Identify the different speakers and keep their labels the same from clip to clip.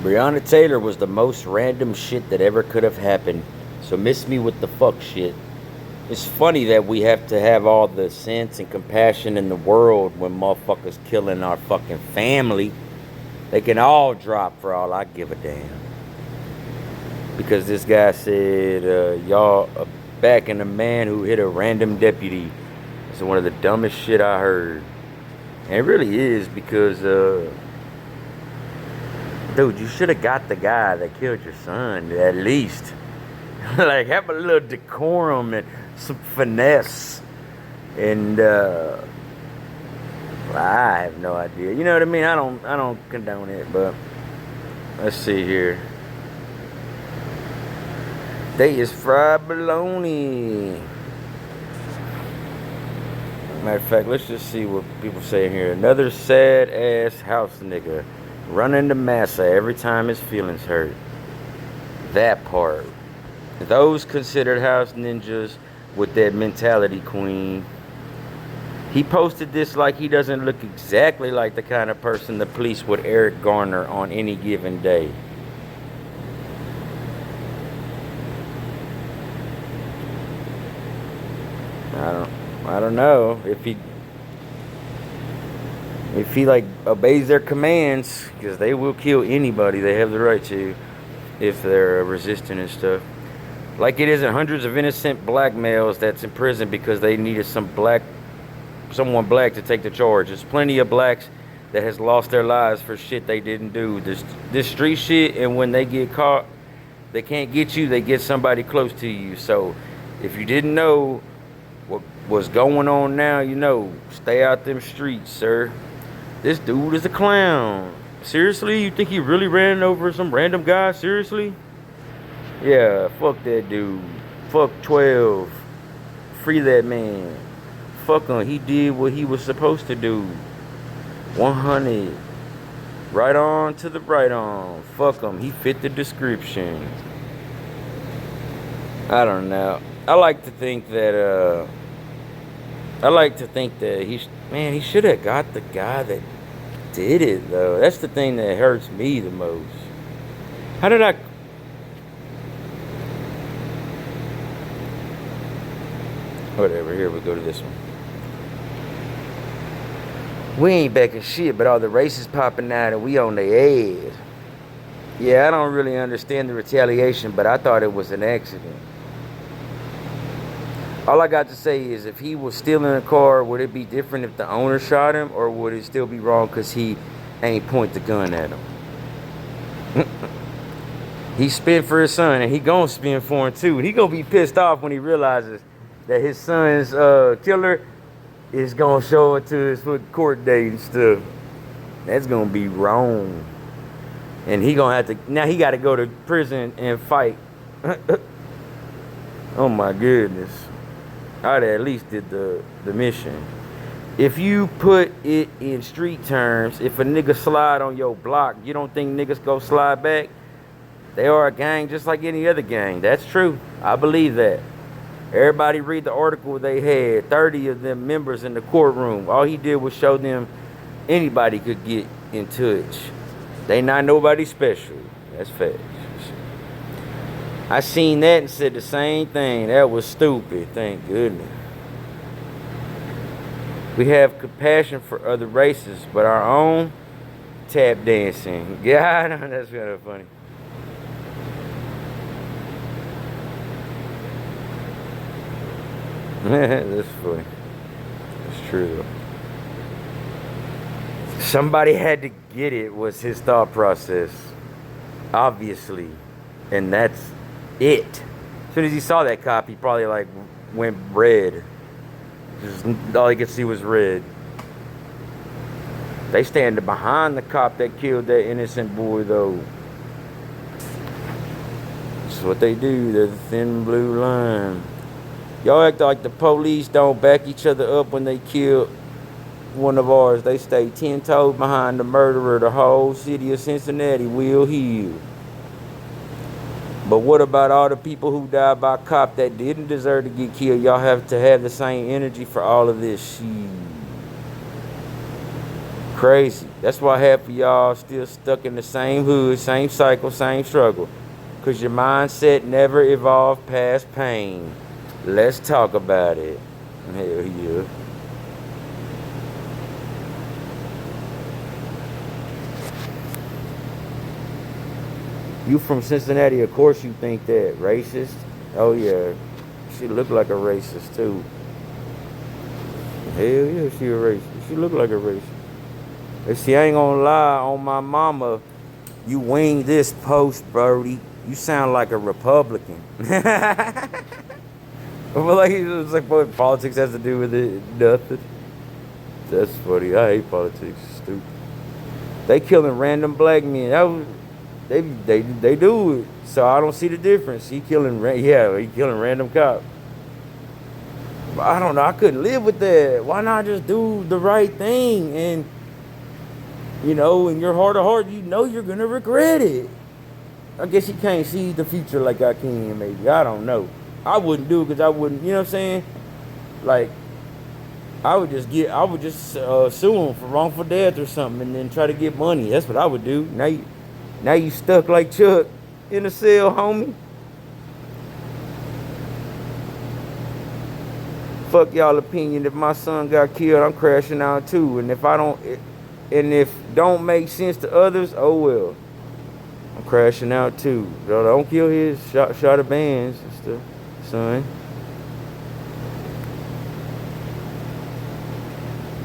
Speaker 1: Breonna Taylor was the most random shit that ever could have happened. So miss me with the fuck shit. It's funny that we have to have all the sense and compassion in the world when motherfuckers killing our fucking family. They can all drop for all I give a damn. Because this guy said, y'all backing a man who hit a random deputy. It's one of the dumbest shit I heard. And it really is because, dude, you should have got the guy that killed your son, at least. Like, have a little decorum and some finesse. And, I have no idea. You know what I mean? I don't condone it, but let's see here. They is fried bologna. Matter of fact, let's just see what people say here. Another sad ass house nigga running to massa every time his feelings hurt. That part. Those considered house ninjas with that mentality, queen. He posted this like he doesn't look exactly like the kind of person the police would Eric Garner on any given day. I don't know if he like obeys their commands, because they will kill anybody. They have the right to, if they're resistant and stuff. Like it isn't hundreds of innocent black males that's in prison because they needed someone black to take the charge. There's plenty of blacks that has lost their lives for shit they didn't do. This street shit, and when they get caught, they can't get you, they get somebody close to you. So if you didn't know what's going on now, you know, stay out them streets, sir. This dude is a clown. Seriously? You think he really ran over some random guy? Seriously? Yeah, fuck that dude. Fuck 12. Free that man. Fuck him. He did what he was supposed to do. 100. Right on to the right on. Fuck him. He fit the description. I don't know. I like to think that he should have got the guy that did it, though. That's the thing that hurts me the most. How did I... Whatever, here we go to this one. We ain't backing shit, but all the racists popping out and we on their ass. Yeah, I don't really understand the retaliation, but I thought it was an accident. All I got to say is, if he was still in the car, would it be different if the owner shot him, or would it still be wrong because he ain't point the gun at him? He spent for his son, and he gonna spend for him too. He gonna be pissed off when he realizes that his son's killer is gonna show it to his court date and stuff. That's gonna be wrong, and he gonna have to, now he got to go to prison and fight. Oh my goodness. I'd at least did the mission. If you put it in street terms, if a nigga slide on your block, you don't think niggas go slide back? They are a gang just like any other gang. That's true. I believe that. Everybody read the article they had. 30 of them members in the courtroom. All he did was show them anybody could get in touch. They not nobody special. That's facts. I seen that and said the same thing. That was stupid. Thank goodness. We have compassion for other races, but our own, tap dancing. Yeah, that's kind of funny. That's funny. That's true though. Somebody had to get it, was his thought process. Obviously. And that's it. As soon as he saw that cop, he probably like went red. Just all he could see was red. They standing behind the cop that killed that innocent boy though. That's what they do. They're the thin blue line. Y'all act like the police don't back each other up when they kill one of ours. They stay 10 toes behind the murderer. The whole city of Cincinnati will heal. But what about all the people who died by a cop that didn't deserve to get killed? Y'all have to have the same energy for all of this shit. Crazy. That's why half of y'all still stuck in the same hood, same cycle, same struggle. Because your mindset never evolved past pain. Let's talk about it. Hell yeah. You from Cincinnati, of course you think that. Racist? Oh yeah. She look like a racist too. Hell yeah, she a racist. She look like a racist. If she ain't gonna lie on my mama, you wing this post, Brody. You sound like a Republican. But like it's like what politics has to do with it? Nothing. That's funny. I hate politics. Stupid. They killing random black men. That was, they do it. So I don't see the difference. He killing he killing random cops. But I don't know. I couldn't live with that. Why not just do the right thing? And in your heart of heart, you're gonna regret it. I guess you can't see the future like I can. Maybe I don't know. I wouldn't do it because I wouldn't. You know what I'm saying? Like I would just sue him for wrongful death or something, and then try to get money. That's what I would do. Now you stuck like Chuck in a cell, homie. Fuck y'all opinion. If my son got killed, I'm crashing out too. And if don't make sense to others, oh well. I'm crashing out too. Don't kill his shot of bands and stuff, son.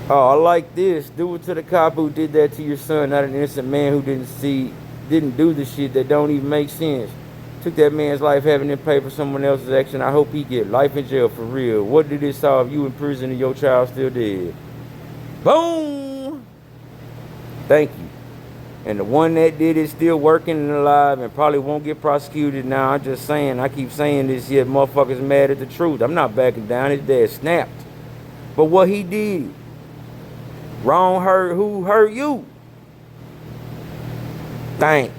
Speaker 1: Oh, I like this. Do it to the cop who did that to your son, not an innocent man who didn't do the shit that don't even make sense. Took that man's life having him pay for someone else's action. I hope he get life in jail for real. What did it solve? You in prison and your child still dead. Boom! Thank you. And the one that did it still working and alive and probably won't get prosecuted now. I'm just saying, I keep saying this yet motherfuckers mad at the truth. I'm not backing down. His dad snapped. But what he did, wrong hurt who hurt you? Thank.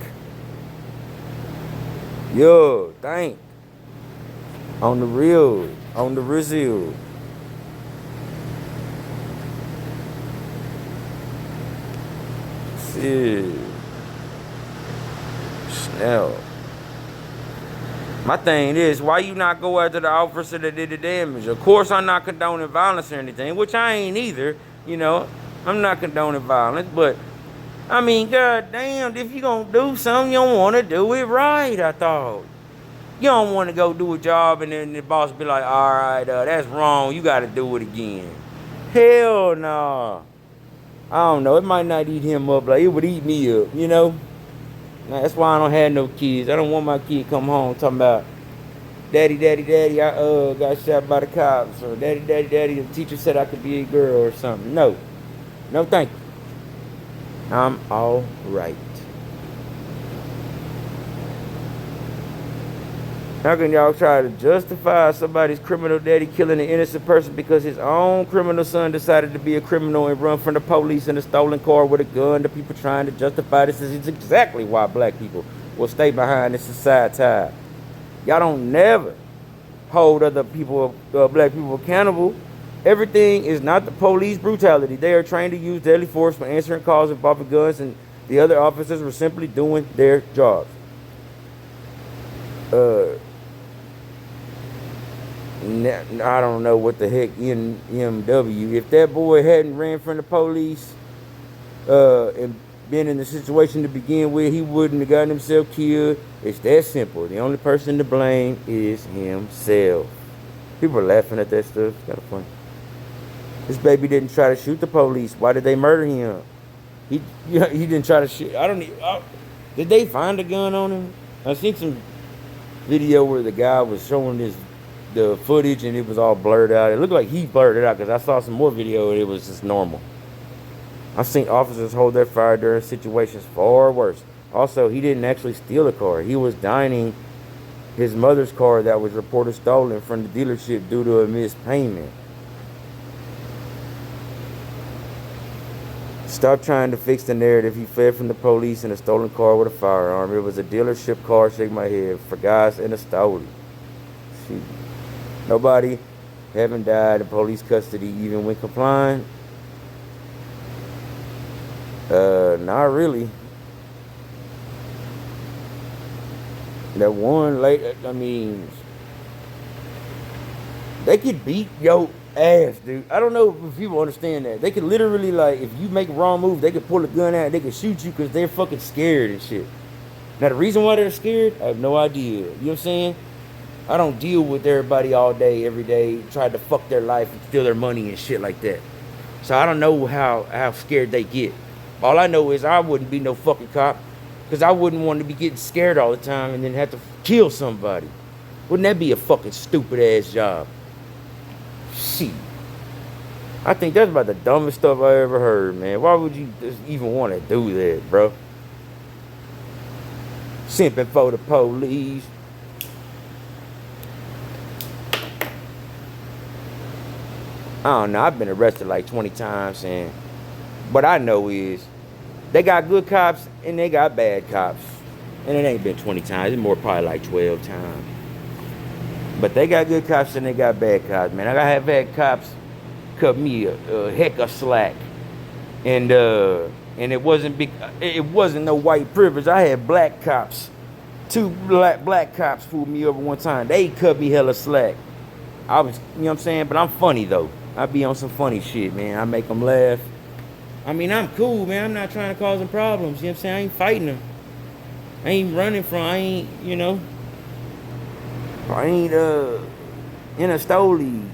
Speaker 1: Yo, thank. On the real, on the Brazil. Shit. Snell. My thing is, why you not go after the officer that did the damage? Of course, I'm not condoning violence or anything, which I ain't either. I'm not condoning violence, but I mean, goddamn, if you gonna do something, you don't want to do it right. I thought you don't want to go do a job and then the boss be like, "All right, that's wrong. You got to do it again." Hell no. Nah. I don't know. It might not eat him up like it would eat me up. That's why I don't have no kids. I don't want my kid come home talking about, "Daddy, daddy, daddy, I got shot by the cops," or "Daddy, daddy, daddy, the teacher said I could be a girl," or something. No, thank you. I'm all right. How can y'all try to justify somebody's criminal daddy killing an innocent person because his own criminal son decided to be a criminal and run from the police in a stolen car with a gun? The people trying to justify this is exactly why black people will stay behind this society. Y'all don't never hold other people, black people accountable. Everything is not the police brutality. They are trained to use deadly force for answering calls involving guns, and the other officers were simply doing their jobs. I don't know what the heck NMW. If that boy hadn't ran from the police and been in the situation to begin with, he wouldn't have gotten himself killed. It's that simple. The only person to blame is himself. People are laughing at that stuff. It's kind of funny. This baby didn't try to shoot the police. Why did they murder him? He didn't try to shoot. Did they find a gun on him? I seen some video where the guy was showing the footage and it was all blurred out. It looked like he blurred it out because I saw some more video and it was just normal. I've seen officers hold their fire during situations far worse. Also, he didn't actually steal a car. He was dining his mother's car that was reported stolen from the dealership due to a missed payment. Stop trying to fix the narrative. He fled from the police in a stolen car with a firearm. It was a dealership car. Shake my head. For guys in a stolen. Nobody haven't died in police custody even when complying. Not really. That one late, I mean, they could beat your ass, dude. I don't know if people understand that. They could literally, like, if you make a wrong move, they could pull a gun out, they could shoot you because they're fucking scared and shit. Now, the reason why they're scared, I have no idea. You know what I'm saying? I don't deal with everybody all day, every day, trying to fuck their life and steal their money and shit like that. So I don't know how scared they get. All I know is I wouldn't be no fucking cop because I wouldn't want to be getting scared all the time and then have to kill somebody. Wouldn't that be a fucking stupid ass job? Shit. I think that's about the dumbest stuff I ever heard, man. Why would you just even want to do that, bro? Simping for the police. I don't know. I've been arrested like 20 times, and what I know is they got good cops and they got bad cops. And it ain't been 20 times. It's more probably like 12 times. But they got good cops and they got bad cops, man. I have had cops cut me a heck of slack. And it wasn't big. It wasn't no white privilege. I had black cops. Two black cops pulled me over one time. They cut me hella slack. I was, you know what I'm saying? But I'm funny, though. I be on some funny shit, man. I make them laugh. I mean, I'm cool, man. I'm not trying to cause them problems. You know what I'm saying? I ain't fighting them. I ain't running from, I ain't, you know. I ain't, in a stoli.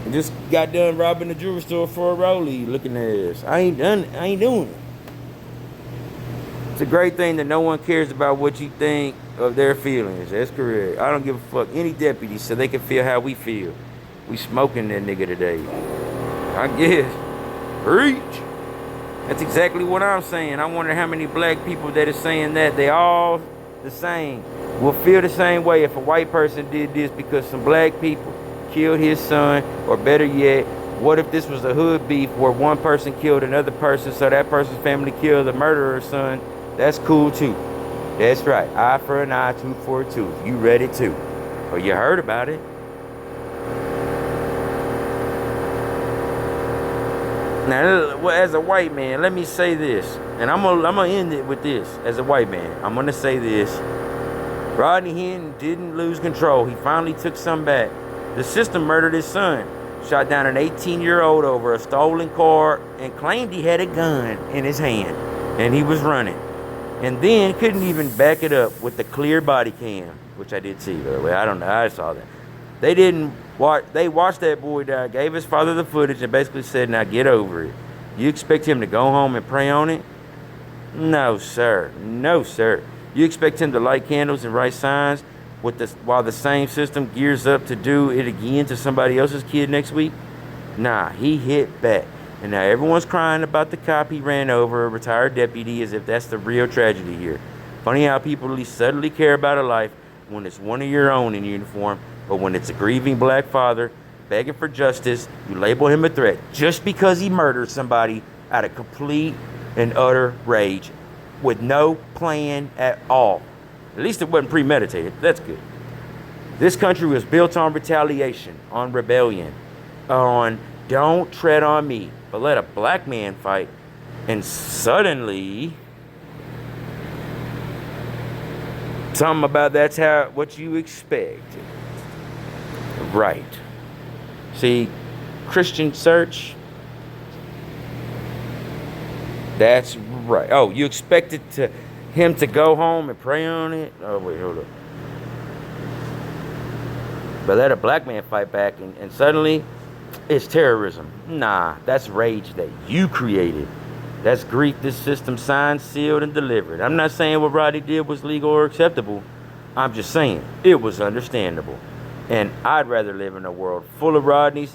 Speaker 1: I just got done robbing the jewelry store for a rollie looking ass. I ain't doing it. It's a great thing that no one cares about what you think of their feelings. That's correct. I don't give a fuck any deputy so they can feel how we feel. We smoking that nigga today. I guess. Preach. That's exactly what I'm saying. I wonder how many black people that is saying that. They all the same. Will feel the same way if a white person did this because some black people killed his son. Or better yet, what if this was a hood beef where one person killed another person so that person's family killed the murderer's son? That's cool too. That's right. Eye for an eye, tooth for a tooth. You read it too. Or you heard about it. Now, as a white man, let me say this. And I'm gonna end it with this. As a white man, I'm going to say this. Rodney Hinton didn't lose control. He finally took some back. The system murdered his son. Shot down an 18-year-old over a stolen car and claimed he had a gun in his hand. And he was running. And then couldn't even back it up with the clear body cam, which I did see, by the way. I don't know. I saw that. They watched that boy die, gave his father the footage, and basically said, now get over it. You expect him to go home and pray on it? No, sir. No, sir. You expect him to light candles and write signs while the same system gears up to do it again to somebody else's kid next week? Nah, he hit back. And now everyone's crying about the cop he ran over, a retired deputy, as if that's the real tragedy here. Funny how people at least suddenly care about a life when it's one of your own in uniform, but when it's a grieving black father begging for justice, you label him a threat just because he murdered somebody out of complete and utter rage with no plan at all. At least it wasn't premeditated. That's good. This country was built on retaliation, on rebellion, on don't tread on me, but let a black man fight. And suddenly, something about that's what you expect. Right. See, Christian search. That's right. Oh, you expected him to go home and pray on it? Oh, wait, hold up. But let a black man fight back, and suddenly it's terrorism. Nah, that's rage that you created. That's grief this system signed, sealed, and delivered. I'm not saying what Rodney did was legal or acceptable. I'm just saying it was understandable. And I'd rather live in a world full of Rodneys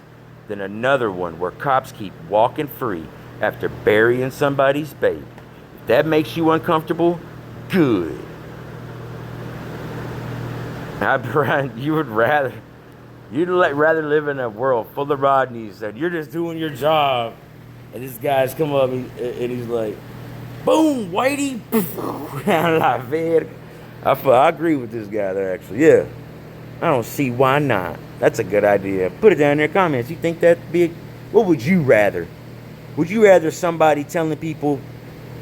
Speaker 1: than another one where cops keep walking free after burying somebody's baby. If that makes you uncomfortable, good. You'd rather live in a world full of Rodneys that you're just doing your job, and this guy's come up and he's like, boom, Whitey. I'm like, man, I agree with this guy there, actually. Yeah. I don't see why not. That's a good idea. Put it down in the comments. You think that'd be what would you rather? Would you rather somebody telling people,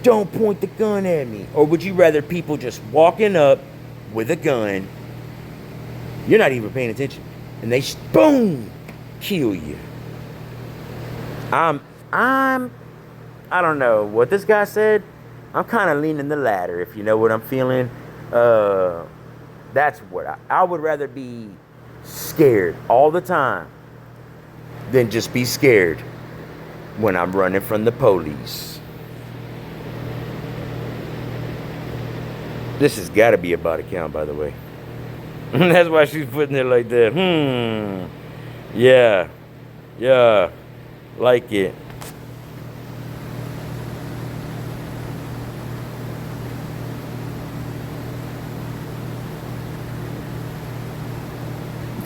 Speaker 1: don't point the gun at me? Or would you rather people just walking up with a gun, you're not even paying attention, and they boom, kill you? I'm I don't know what this guy said. I'm kind of leaning the latter, if you know what I'm feeling. That's what I would rather be scared all the time than just be scared when I'm running from the police. This has got to be a body count, by the way. That's why she's putting it like that. Yeah. Yeah. Like it.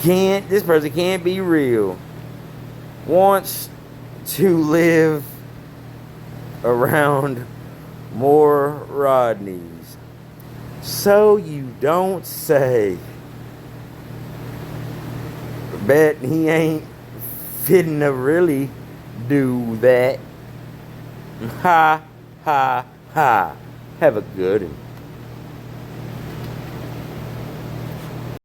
Speaker 1: This person can't be real. Wants to live around more Rodneys. So you don't say. Bet he ain't fitting to really do that. Ha, ha, ha. Have a good one.